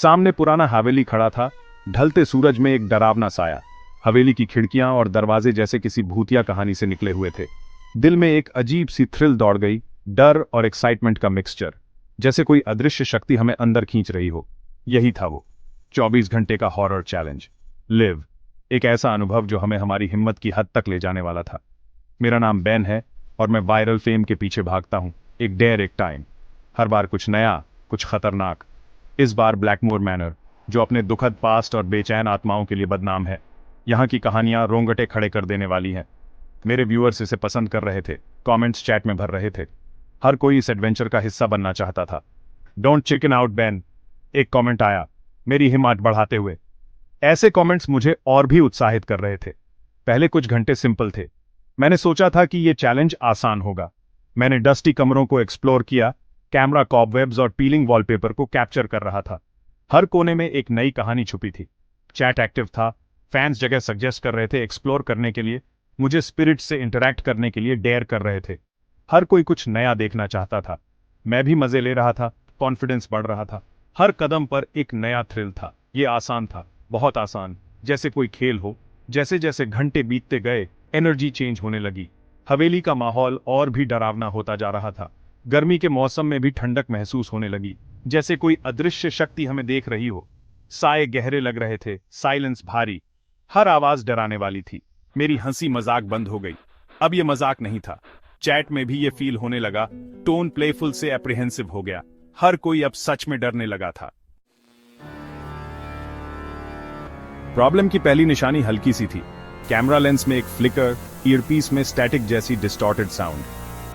सामने पुराना हवेली खड़ा था, ढलते सूरज में एक डरावना साया। हवेली की खिड़कियां और दरवाजे जैसे किसी भूतिया कहानी से निकले हुए थे। दिल में एक अजीब सी थ्रिल दौड़ गई, डर और एक्साइटमेंट का मिक्सचर, जैसे कोई अदृश्य शक्ति हमें अंदर खींच रही हो। यही था वो 24 घंटे का हॉरर चैलेंज लिव, एक ऐसा अनुभव जो हमें हमारी हिम्मत की हद तक ले जाने वाला था। मेरा नाम बेन है और मैं वायरल फेम के पीछे भागता हूं, एक डेयर एक टाइम। हर बार कुछ नया, कुछ खतरनाक। इस बार ब्लैकमोर मैनर, जो अपने दुखद पास्ट और बेचैन आत्माओं के लिए बदनाम है। यहाँ की कहानियां रोंगटे खड़े कर देने वाली हैं। मेरे व्यूअर्स इसे पसंद कर रहे थे, कमेंट्स चैट में भर रहे थे। हर कोई इस एडवेंचर का हिस्सा बनना चाहता था। डोंट चिकन आउट बेन, एक कमेंट आया, मेरी हिम्मत बढ़ाते हुए। ऐसे कमेंट्स मुझे और भी उत्साहित कर रहे थे। पहले कुछ घंटे सिंपल थे। मैंने सोचा था कि यह चैलेंज आसान होगा। मैंने डस्टी कमरों को एक्सप्लोर किया, कैमरा कॉबवेब्स और पीलिंग वॉलपेपर को कैप्चर कर रहा था। हर कोने में एक नई कहानी छुपी थी। चैट एक्टिव था, फैंस जगह सजेस्ट कर रहे थे एक्सप्लोर करने के लिए, मुझे स्पिरिट से इंटरैक्ट करने के लिए डेयर कर रहे थे। हर कोई कुछ नया देखना चाहता था। मैं भी मजे ले रहा था, कॉन्फिडेंस बढ़ रहा था। हर कदम पर एक नया थ्रिल था। ये आसान था, बहुत आसान, जैसे कोई खेल हो। जैसे जैसे घंटे बीतते गए, एनर्जी चेंज होने लगी। हवेली का माहौल और भी डरावना होता जा रहा था। गर्मी के मौसम में भी ठंडक महसूस होने लगी, जैसे कोई अदृश्य शक्ति हमें देख रही हो। साए गहरे लग रहे थे, साइलेंस भारी, हर आवाज डराने वाली थी। मेरी हंसी मजाक बंद हो गई। अब यह मजाक नहीं था। चैट में भी यह फील होने लगा, टोन प्लेफुल से एप्रीहेंसिव हो गया। हर कोई अब सच में डरने लगा था। प्रॉब्लम की पहली निशानी हल्की सी थी। कैमरा लेंस में एक फ्लिकर, ईयरपीस में स्टैटिक जैसी डिस्टॉर्टेड साउंड।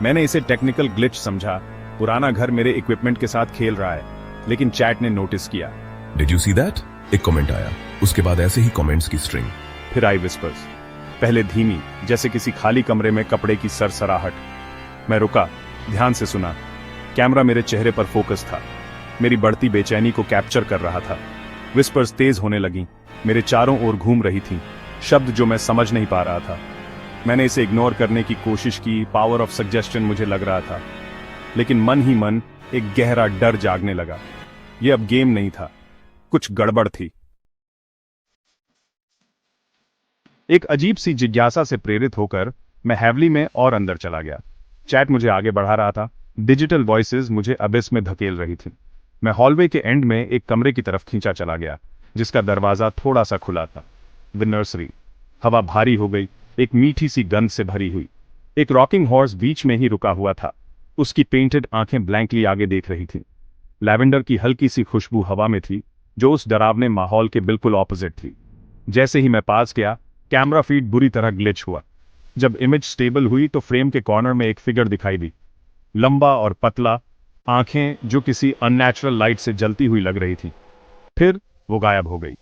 मैंने इसे टेक्निकल ग्लिच समझा, पुराना घर मेरे इक्विपमेंट के साथ खेल रहा है। लेकिन चैट ने नोटिस किया। Did you see that? एक कमेंट आया, उसके बाद ऐसे ही कमेंट्स की स्ट्रिंग। फिर आई विस्पर्स, पहले धीमी, जैसे किसी खाली कमरे में कपड़े की सरसराहट। मैं रुका, ध्यान से सुना। कैमरा मेरे चेहरे पर फोकस था, मेरी बढ़ती बेचैनी को कैप्चर कर रहा था। विस्पर्स तेज होने लगी, मेरे चारों ओर घूम रही थी, शब्द जो मैं समझ नहीं पा रहा था। मैंने इसे इग्नोर करने की कोशिश की, पावर ऑफ सजेशन मुझे लग रहा था। लेकिन मन ही मन एक गहरा डर जागने लगा। यह अब गेम नहीं था, कुछ गड़बड़ थी। एक अजीब सी जिज्ञासा से प्रेरित होकर मैं हैवली में और अंदर चला गया। चैट मुझे आगे बढ़ा रहा था, डिजिटल वॉइसेस मुझे अबिस में धकेल रही थी। मैं हॉलवे के एंड में एक कमरे की तरफ खींचा चला गया, जिसका दरवाजा थोड़ा सा खुला था। The nursery. हवा भारी हो गई, एक मीठी सी गंध से भरी हुई। एक रॉकिंग हॉर्स बीच में ही रुका हुआ था, उसकी पेंटेड आंखें ब्लैंकली आगे देख रही थी। लैवेंडर की हल्की सी खुशबू हवा में थी, जो उस डरावने माहौल के बिल्कुल ऑपोजिट थी। जैसे ही मैं पास गया, कैमरा फीड बुरी तरह ग्लिच हुआ। जब इमेज स्टेबल हुई तो फ्रेम के कॉर्नर में एक फिगर दिखाई दी, लंबा और पतला, आंखें जो किसी अननेचुरल लाइट से जलती हुई लग रही थी। फिर वो गायब हो गई।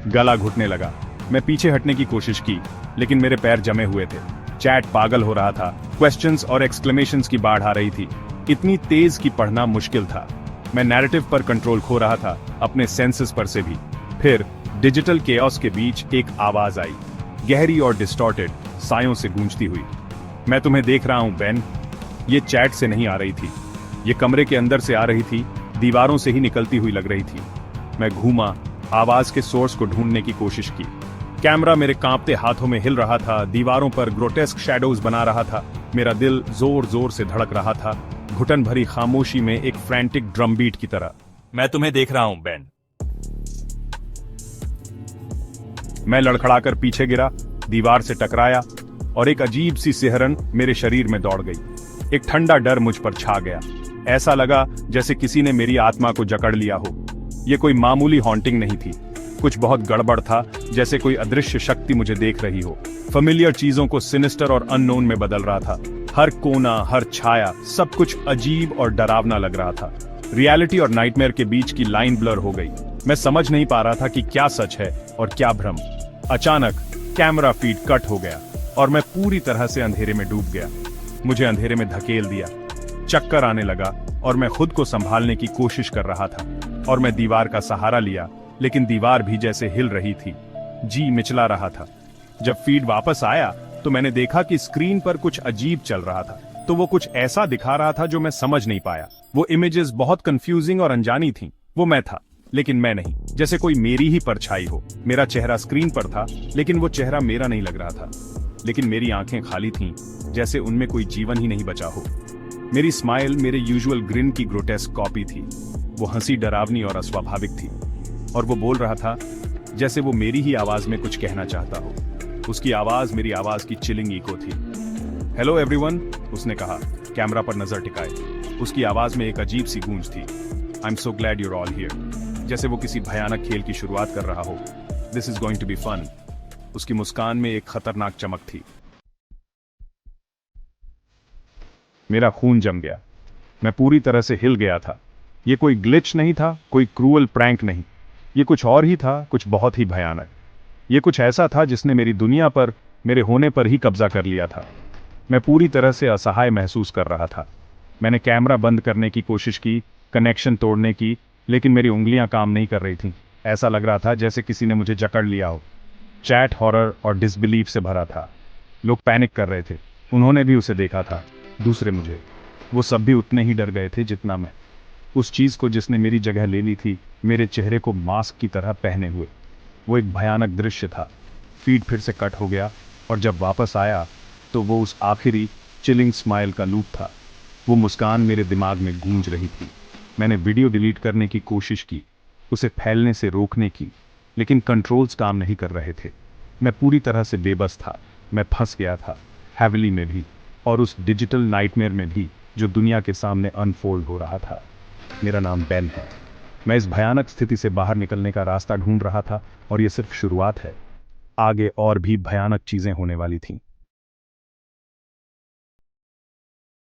गला घुटने लगा। मैं पीछे हटने की कोशिश की, लेकिन मेरे पैर जमे हुए थे। चैट पागल हो रहा था, क्वेश्चंस और एक्सक्लेमेशंस की बाढ़ आ रही थी, इतनी तेज कि पढ़ना मुश्किल था। मैं नैरेटिव पर कंट्रोल खो रहा था, अपने सेंसेस पर से भी। फिर डिजिटल केओस के बीच एक आवाज आई, गहरी और डिस्टॉर्टेड, सायों से गूंजती हुई। मैं तुम्हें देख रहा हूं बेन। ये चैट से नहीं आ रही थी, ये कमरे के अंदर से आ रही थी, दीवारों से ही निकलती हुई लग रही थी। मैं घूमा, आवाज के सोर्स को ढूंढने की कोशिश की। कैमरा मेरे कांपते हाथों में हिल रहा था, दीवारों पर ग्रोटेस्क शैडोज बना रहा था। मेरा दिल जोर जोर से धड़क रहा था, घुटन भरी खामोशी में एक फ्रैंटिक ड्रम बीट की तरह। मैं तुम्हें देख रहा हूं बेन। मैं लड़खड़ाकर पीछे गिरा, दीवार से टकराया और एक अजीब सी सिहरन मेरे शरीर में दौड़ गई। एक ठंडा डर मुझ पर छा गया। ऐसा लगा जैसे किसी ने मेरी आत्मा को जकड़ लिया हो। यह कोई मामूली हॉन्टिंग नहीं थी, कुछ बहुत गड़बड़ था, जैसे कोई अदृश्य शक्ति मुझे देख रही हो। फेमिलियर चीजों को सिनिस्टर और अननोन में बदल रहा था। हर कोना, हर छाया, सब कुछ अजीब और डरावना लग रहा था। रियलिटी और नाइटमेयर के बीच की लाइन ब्लर हो गई। मैं समझ नहीं पा रहा था कि क्या सच है और क्या भ्रम। अचानक कैमरा फीड कट हो गया और मैं पूरी तरह से अंधेरे में डूब गया। मुझे अंधेरे में धकेल दिया, चक्कर आने लगा और मैं खुद को संभालने की कोशिश कर रहा था। और मैं दीवार का सहारा लिया, लेकिन दीवार भी जैसे हिल रही थी, जी मिचला रहा था। जब फीड वापस आया तो मैंने देखा कि स्क्रीन पर कुछ अजीब चल रहा था। तो वो कुछ ऐसा दिखा रहा था जो मैं समझ नहीं पाया। वो इमेजेस बहुत कंफ्यूजिंग और अनजानी थीं। वो मैं था, लेकिन मैं नहीं, जैसे कोई मेरी ही परछाई हो। मेरा चेहरा स्क्रीन पर था, लेकिन वो चेहरा मेरा नहीं लग रहा था। लेकिन मेरी आंखें खाली थीं, जैसे उनमें कोई जीवन ही नहीं बचा हो। मेरी स्माइल मेरे यूजुअल ग्रिन की ग्रोटेस्क कॉपी थी। वो हंसी डरावनी और अस्वाभाविक थी, और वो बोल रहा था जैसे वो मेरी ही आवाज में कुछ कहना चाहता हो। उसकी आवाज मेरी आवाज की चिलिंग इको थी। हेलो एवरीवन, उसने कहा, कैमरा पर नजर टिकाए। उसकी आवाज में एक अजीब सी गूंज थी। I am so glad you're all here, जैसे वो किसी भयानक खेल की शुरुआत कर रहा हो। This is going to be fun. उसकी मुस्कान में एक खतरनाक चमक थी। मेरा खून जम गया। मैं पूरी तरह से हिल गया था। ये कोई ग्लिच नहीं था, कोई क्रूअल प्रैंक नहीं। ये कुछ और ही था, कुछ बहुत ही भयानक। ये कुछ ऐसा था जिसने मेरी दुनिया पर, मेरे होने पर ही कब्जा कर लिया था। मैं पूरी तरह से असहाय महसूस कर रहा था। मैंने कैमरा बंद करने की कोशिश की, कनेक्शन तोड़ने की, लेकिन मेरी उंगलियां काम नहीं कर रही थीं। ऐसा लग रहा था जैसे किसी ने मुझे जकड़ लिया हो। चैट हॉरर और डिसबिलीफ से भरा था। लोग पैनिक कर रहे थे। उन्होंने भी उसे देखा था, दूसरे मुझे। वो सब भी उतने ही डर गए थे जितना मैं। उस चीज को जिसने मेरी जगह ले ली थी, मेरे चेहरे को मास्क की तरह पहने हुए। वो एक भयानक दृश्य था। फीड फिर से कट हो गया, और जब वापस आया तो वो उस आखिरी चिलिंग स्माइल का लूप था। वो मुस्कान मेरे दिमाग में गूंज रही थी। मैंने वीडियो डिलीट करने की कोशिश की, उसे फैलने से रोकने की, लेकिन कंट्रोल्स काम नहीं कर रहे थे। मैं पूरी तरह से बेबस था। मैं फंस गया था, हैविली में भी, और उस डिजिटल नाइटमेयर में भी जो दुनिया के सामने अनफोल्ड हो रहा था। मेरा नाम बेन है। मैं इस भयानक स्थिति से बाहर निकलने का रास्ता ढूंढ रहा था, और यह सिर्फ शुरुआत है। आगे और भी भयानक चीजें होने वाली थीं।